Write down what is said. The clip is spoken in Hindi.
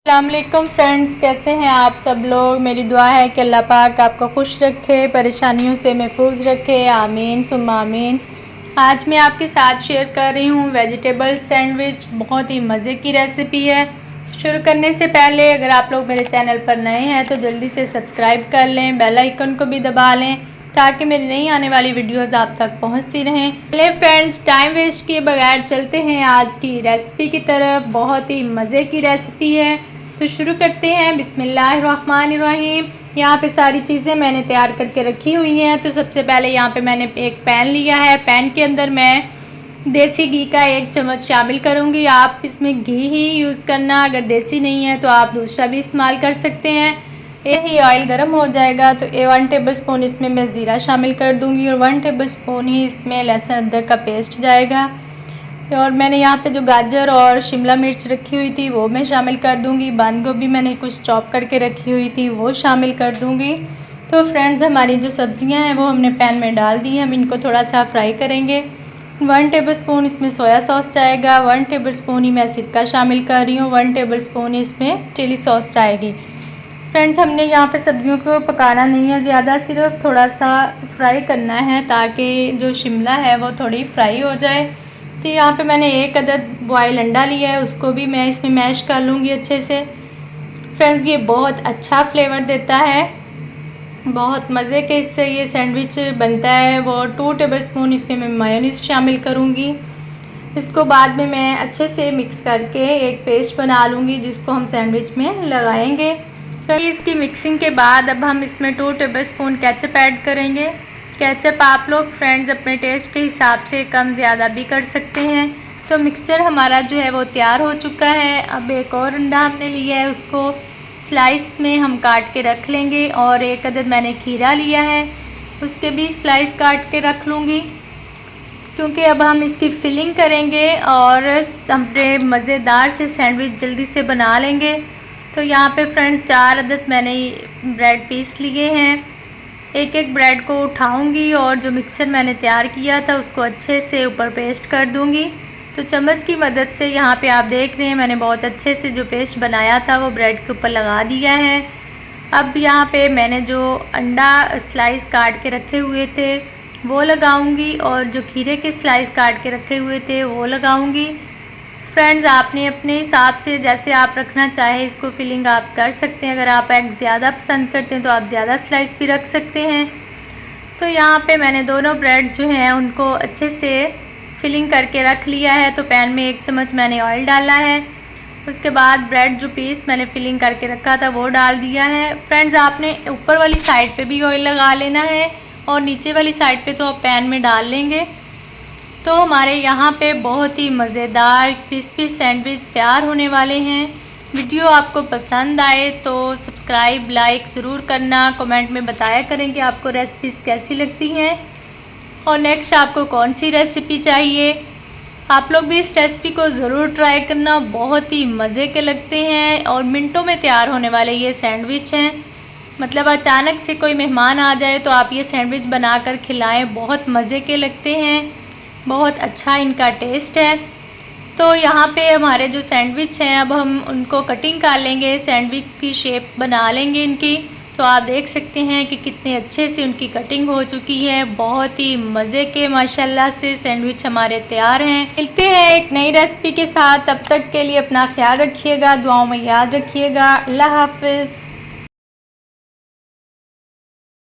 अस्सलामुअलैकुम फ्रेंड्स, कैसे हैं आप सब लोग। मेरी दुआ है कि अल्लाह पाक आपको खुश रखे, परेशानियों से महफूज रखे। आमीन सुम्मा आमीन। आज मैं आपके साथ शेयर कर रही हूँ वेजिटेबल सैंडविच। बहुत ही मज़े की रेसिपी है। शुरू करने से पहले अगर आप लोग मेरे चैनल पर नए हैं तो जल्दी से सब्सक्राइब कर लें, बेल आइकन को भी दबा लें ताकि मेरी नई आने वाली वीडियोस आप तक पहुंचती रहें। चलिए फ्रेंड्स, टाइम वेस्ट किए बगैर चलते हैं आज की रेसिपी की तरफ। बहुत ही मज़े की रेसिपी है, तो शुरू करते हैं। बिस्मिल्लाहिर्रहमानिर्रहीम। यहाँ पे सारी चीज़ें मैंने तैयार करके रखी हुई हैं। तो सबसे पहले यहाँ पे मैंने एक पैन लिया है। पैन के अंदर मैं देसी घी का 1 चम्मच शामिल करूँगी। आप इसमें घी ही यूज़ करना, अगर देसी नहीं है तो आप दूसरा भी इस्तेमाल कर सकते हैं। यही ऑयल गर्म हो जाएगा तो 1 टेबल स्पून इसमें मैं ज़ीरा शामिल कर दूँगी और 1 टेबल स्पून ही इसमें लहसुन अदरक का पेस्ट जाएगा। और मैंने यहाँ पे जो गाजर और शिमला मिर्च रखी हुई थी वो मैं शामिल कर दूँगी। बंद गोभी मैंने कुछ चॉप करके रखी हुई थी वो शामिल कर दूँगी। तो फ्रेंड्स, हमारी जो सब्ज़ियाँ हैं वो हमने पैन में डाल दी हैं। हम इनको थोड़ा सा फ्राई करेंगे। 1 टेबल स्पून इसमें सोया सॉस जाएगा। 1 टेबल स्पून ही मैं सिरका शामिल कर रही हूँ। 1 टेबल स्पून इसमें चिली सॉस जाएगी। फ्रेंड्स, हमने यहाँ पे सब्ज़ियों को पकाना नहीं है ज़्यादा, सिर्फ थोड़ा सा फ्राई करना है ताकि जो शिमला है वो थोड़ी फ्राई हो जाए। तो यहाँ पे मैंने 1 अदद बॉयल अंडा लिया है, उसको भी मैं इसमें मैश कर लूँगी अच्छे से। फ्रेंड्स, ये बहुत अच्छा फ्लेवर देता है, बहुत मज़े के इससे ये सैंडविच बनता है। वो 2 टेबल स्पून इसमें मैं मेयोनीज़ शामिल करूँगी। इसको बाद में मैं अच्छे से मिक्स करके एक पेस्ट बना लूँगी जिसको हम सैंडविच में लगाएंगे। फिर इसकी मिक्सिंग के बाद अब हम इसमें 2 टेबल स्पून केचप ऐड करेंगे। केचप आप लोग फ्रेंड्स अपने टेस्ट के हिसाब से कम ज़्यादा भी कर सकते हैं। तो मिक्सचर हमारा जो है वो तैयार हो चुका है। अब एक और अंडा हमने लिया है, उसको स्लाइस में हम काट के रख लेंगे। और 1 अदद मैंने खीरा लिया है, उसके भी स्लाइस काट के रख लूँगी क्योंकि अब हम इसकी फिलिंग करेंगे और अपने मज़ेदार से सैंडविच जल्दी से बना लेंगे। तो यहाँ पे फ्रेंड्स 4 अदद मैंने ब्रेड पीस लिए हैं। एक एक ब्रेड को उठाऊंगी और जो मिक्सर मैंने तैयार किया था उसको अच्छे से ऊपर पेस्ट कर दूंगी। तो चम्मच की मदद से यहाँ पे आप देख रहे हैं मैंने बहुत अच्छे से जो पेस्ट बनाया था वो ब्रेड के ऊपर लगा दिया है। अब यहाँ पे मैंने जो अंडा स्लाइस काट के रखे हुए थे वो लगाऊंगी और जो खीरे के स्लाइस काट के रखे हुए थे वो लगाऊंगी। फ्रेंड्स, आपने अपने हिसाब से जैसे आप रखना चाहे इसको फिलिंग आप कर सकते हैं। अगर आप एग ज़्यादा पसंद करते हैं तो आप ज़्यादा स्लाइस भी रख सकते हैं। तो यहाँ पे मैंने दोनों ब्रेड जो हैं उनको अच्छे से फिलिंग करके रख लिया है। तो पैन में 1 चम्मच मैंने ऑयल डाला है, उसके बाद ब्रेड जो पीस मैंने फिलिंग करके रखा था वो डाल दिया है। फ्रेंड्स, आपने ऊपर वाली साइड पे भी ऑयल लगा लेना है और नीचे वाली साइड पे तो आप पैन में डाल लेंगे। तो हमारे यहाँ पे बहुत ही मज़ेदार क्रिस्पी सैंडविच तैयार होने वाले हैं। वीडियो आपको पसंद आए तो सब्सक्राइब लाइक ज़रूर करना, कमेंट में बताया करें कि आपको रेसिपीज़ कैसी लगती हैं और नेक्स्ट आपको कौन सी रेसिपी चाहिए। आप लोग भी इस रेसिपी को ज़रूर ट्राई करना, बहुत ही मज़े के लगते हैं और मिनटों में तैयार होने वाले ये सैंडविच हैं। मतलब अचानक से कोई मेहमान आ जाए तो आप ये सैंडविच बनाकर खिलाएं, बहुत मज़े के लगते हैं, बहुत अच्छा इनका टेस्ट है। तो यहाँ पे हमारे जो सैंडविच हैं अब हम उनको कटिंग कर लेंगे, सैंडविच की शेप बना लेंगे इनकी। तो आप देख सकते हैं कि कितने अच्छे से उनकी कटिंग हो चुकी है। बहुत ही मज़े के माशाल्लाह से सैंडविच हमारे तैयार हैं। मिलते हैं एक नई रेसिपी के साथ, तब तक के लिए अपना ख्याल रखिएगा, दुआओं में याद रखिएगा। अल्लाह हाफ़िज़।